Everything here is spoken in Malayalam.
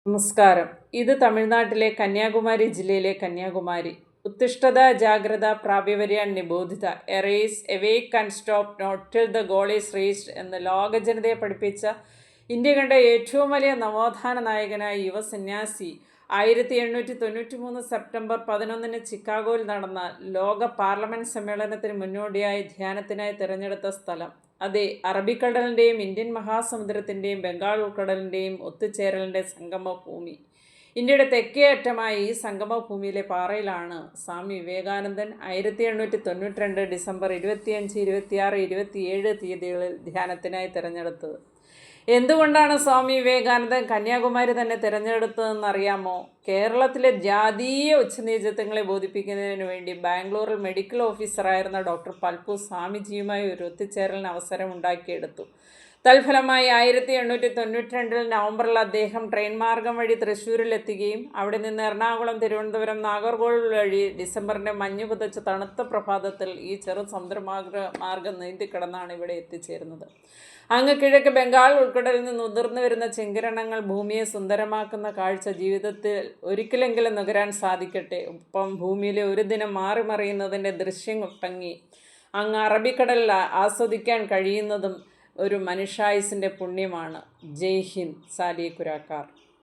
നമസ്കാരം. ഇത് തമിഴ്നാട്ടിലെ കന്യാകുമാരി ജില്ലയിലെ കന്യാകുമാരി. ഉത്തിഷ്ഠത ജാഗ്രത പ്രാപ്യവര്യ നിബോധിത arise awake and stop not till the goal is reached എന്ന് ലോക ജനതയെ പഠിപ്പിച്ച ഇന്ത്യ കണ്ട ഏറ്റവും വലിയ നവോത്ഥാന നായകനായ യുവസന്യാസി 1893 സെപ്റ്റംബർ 11 ചിക്കാഗോയിൽ നടന്ന ലോക പാർലമെൻറ്റ് സമ്മേളനത്തിന് മുന്നോടിയായി ധ്യാനത്തിനായി തിരഞ്ഞെടുത്ത സ്ഥലം. അതെ, അറബിക്കടലിൻ്റെയും ഇന്ത്യൻ മഹാസമുദ്രത്തിൻ്റെയും ബംഗാൾ ഉൾക്കടലിൻ്റെയും ഒത്തുചേരലിൻ്റെ സംഗമഭൂമി. ഇന്ത്യയുടെ തെക്കേ അറ്റമായ ഈ സംഗമഭൂമിയിലെ പാറയിലാണ് സ്വാമി വിവേകാനന്ദൻ 1892 ഡിസംബർ 25, 26, 27 തീയതികളിൽ ധ്യാനത്തിനായി തിരഞ്ഞെടുത്തത്. എന്തുകൊണ്ടാണ് സ്വാമി വിവേകാനന്ദൻ കന്യാകുമാരി തന്നെ തിരഞ്ഞെടുത്തതെന്നറിയാമോ? കേരളത്തിലെ ജാതീയ ഉച്ചനീചത്വങ്ങളെ ബോധിപ്പിക്കുന്നതിന് വേണ്ടി ബാംഗ്ലൂരിൽ മെഡിക്കൽ ഓഫീസറായിരുന്ന ഡോക്ടർ പൽപു സ്വാമിജിയുമായി ഒരു ഒത്തുചേരലിന് അവസരം ഉണ്ടാക്കിയെടുത്തു. തൽഫലമായി 1892 നവംബറിൽ അദ്ദേഹം ട്രെയിൻ മാർഗം വഴി തൃശ്ശൂരിലെത്തുകയും അവിടെ നിന്ന് എറണാകുളം, തിരുവനന്തപുരം, നാഗർകോവിൽ വഴി ഡിസംബറിൻ്റെ മഞ്ഞു പുതച്ച തണുത്ത പ്രഭാതത്തിൽ ഈ ചെറു സമുദ്രമാർഗം നീന്തിക്കിടന്നാണ് ഇവിടെ എത്തിച്ചേരുന്നത്. അങ്ങ് കിഴക്ക് ബംഗാൾ ഉൾക്കടലിൽ നിന്ന് ഉതിർന്നു വരുന്ന ചെങ്കിരണങ്ങൾ ഭൂമിയെ സുന്ദരമാക്കുന്ന കാഴ്ച ജീവിതത്തിൽ ഒരിക്കലെങ്കിലും നുകരാൻ സാധിക്കട്ടെ. ഒപ്പം ഭൂമിയിലെ ഒരു ദിനം മാറി മറിയുന്നതിൻ്റെ ദൃശ്യഭംഗി അങ്ങ് അറബിക്കടലിൽ ആസ്വദിക്കാൻ കഴിയുന്നതും ഒരു മനുഷ്യായുസ്സിൻ്റെ പുണ്യമാണ്. ജയ് ഹിന്ദ്. സാലി കുരാക്കാർ.